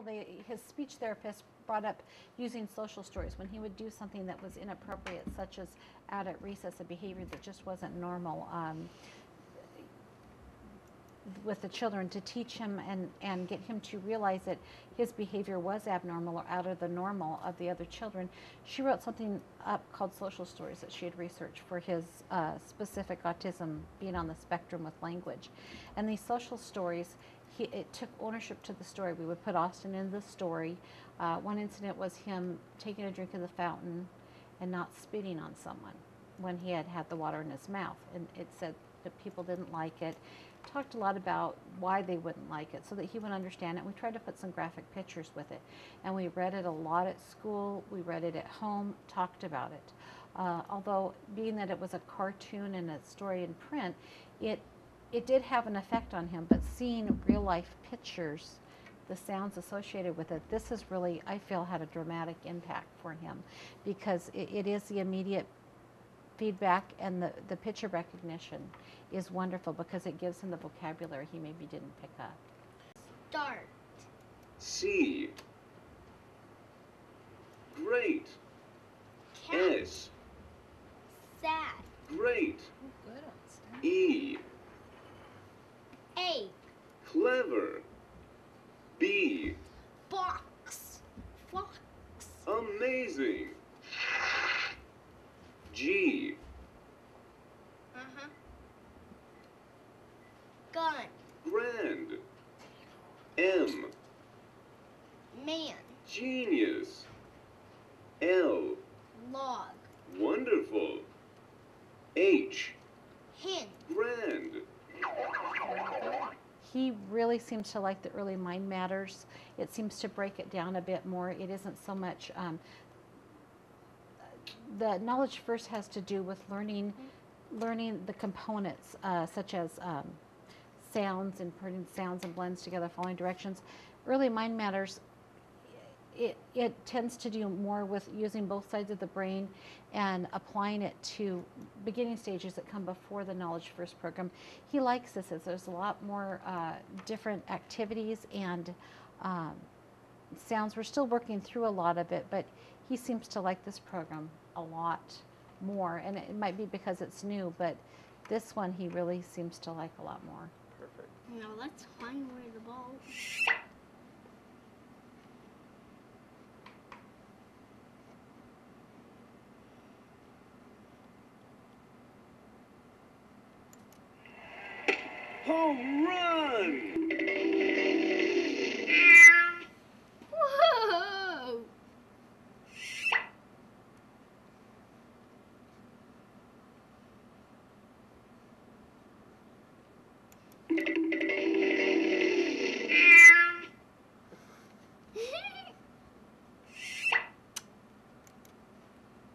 school, his speech therapist brought up using social stories when he would do something that was inappropriate, such as out at recess, a behavior that just wasn't normal. With the children, to teach him and get him to realize that his behavior was abnormal or out of the normal of the other children. She wrote something up called Social Stories that she had researched for his specific autism, being on the spectrum with language. And these social stories, it took ownership to the story. We would put Austin in the story. One incident was him taking a drink of the fountain and not spitting on someone when he had had the water in his mouth. And it said that people didn't like it. Talked a lot about why they wouldn't like it so that he would understand it. We tried to put some graphic pictures with it, and we read it a lot at school. We read it at home, talked about it. Although being that it was a cartoon and a story in print, it did have an effect on him, but seeing real life pictures, the sounds associated with it, this has really, I feel, had a dramatic impact for him, because it is the immediate feedback, and the picture recognition is wonderful because it gives him the vocabulary he maybe didn't pick up. Start. C. Great. Cat. S. Sad. Great. Good on Stan. E. A. Clever. B. Box. Fox. Amazing. G. Gun. Grand. M. Man. Genius. L. Log. Wonderful. H. Hen. Grand. He really seems to like the early mind matters. It seems to break it down a bit more. It isn't so much, the knowledge first has to do with learning the components, such as sounds and putting sounds and blends together, following directions. Early mind matters, it tends to do more with using both sides of the brain and applying it to beginning stages that come before the knowledge first program. He likes this as there's a lot more different activities and sounds. We're still working through a lot of it, but he seems to like this program a lot more, and it might be because it's new, but this one he really seems to like a lot more. Perfect. Now let's find where the ball. Home run! Whoa!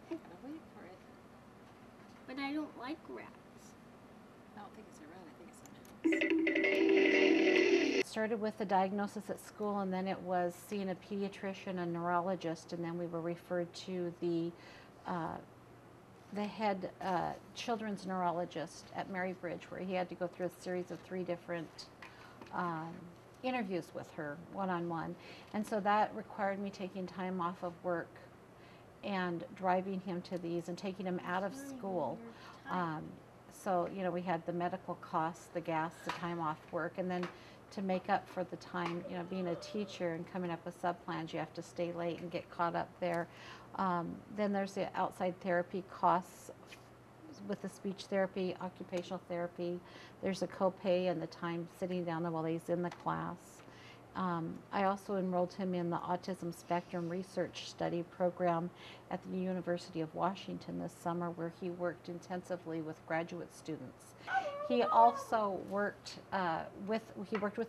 Wait for it. But I don't like rats. I don't think it's a rat, I think it's a mouse. Started with the diagnosis at school, and then it was seeing a pediatrician, a neurologist, and then we were referred to the head children's neurologist at Mary Bridge, where he had to go through a series of 3 different interviews with her one-on-one. And so that required me taking time off of work and driving him to these and taking him out of school. So, you know, we had the medical costs, the gas, the time off work, and then to make up for the time, you know, being a teacher and coming up with sub-plans, you have to stay late and get caught up there. Then there's the outside therapy costs with the speech therapy, occupational therapy. There's a copay and the time sitting down while he's in the class. I also enrolled him in the Autism Spectrum Research Study Program at the University of Washington this summer, where he worked intensively with graduate students. He also worked with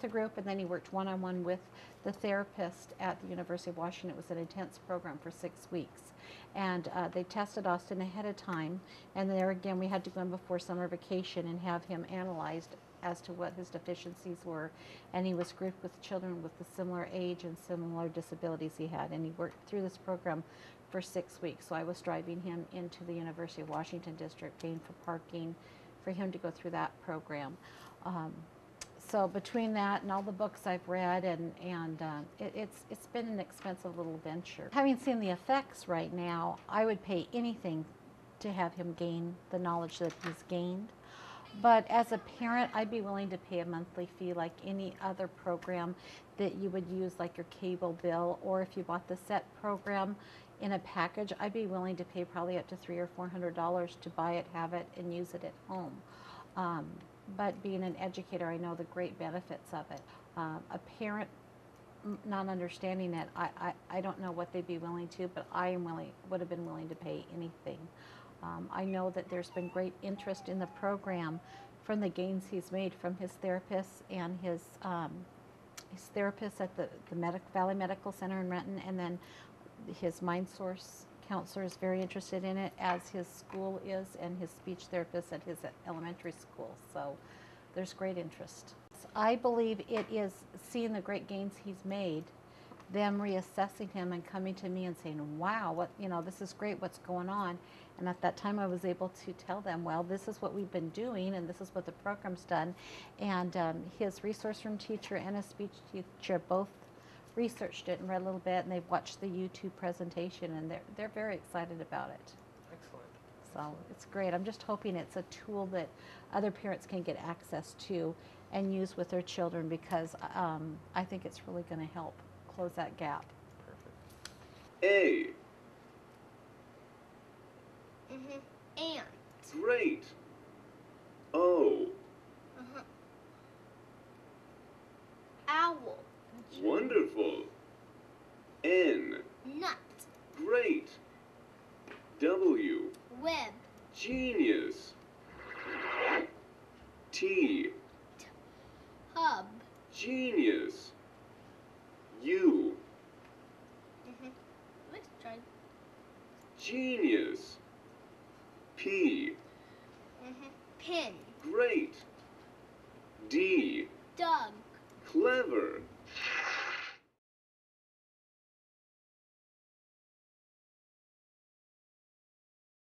a group, and then he worked one-on-one with the therapist at the University of Washington. It was an intense program for 6 weeks. And they tested Austin ahead of time, and there again we had to go in before summer vacation and have him analyzed as to what his deficiencies were, and he was grouped with children with the similar age and similar disabilities he had, and he worked through this program for 6 weeks. So I was driving him into the University of Washington district, paying for parking for him to go through that program. So between that and all the books I've read, it's been an expensive little venture. Having seen the effects right now, I would pay anything to have him gain the knowledge that he's gained. But as a parent, I'd be willing to pay a monthly fee like any other program that you would use, like your cable bill, or if you bought the SET program in a package, I'd be willing to pay probably up to $300 or $400 to buy it, have it, and use it at home. But being an educator, I know the great benefits of it. A parent not understanding it, I don't know what they'd be willing to, but would have been willing to pay anything. I know that there's been great interest in the program from the gains he's made from his therapists and his therapists at the Valley Medical Center in Renton, and then his MindSource counselor is very interested in it, as his school is, and his speech therapist at his elementary school. So there's great interest. I believe it is seeing the great gains he's made, them reassessing him and coming to me and saying, wow, this is great, what's going on? And at that time I was able to tell them, well, this is what we've been doing and this is what the program's done. And his resource room teacher and his speech teacher both researched it and read a little bit, and they've watched the YouTube presentation, and they're very excited about it. Excellent. So it's great. I'm just hoping it's a tool that other parents can get access to and use with their children, because I think it's really going to help close that gap. Perfect. A. Ant. Great. O. Owl. Wonderful. N. Nut. Great. W. Web. Genius. T. Hub. Genius. U. Let's try. Genius. P. Pin. Great. D. Dog. Clever.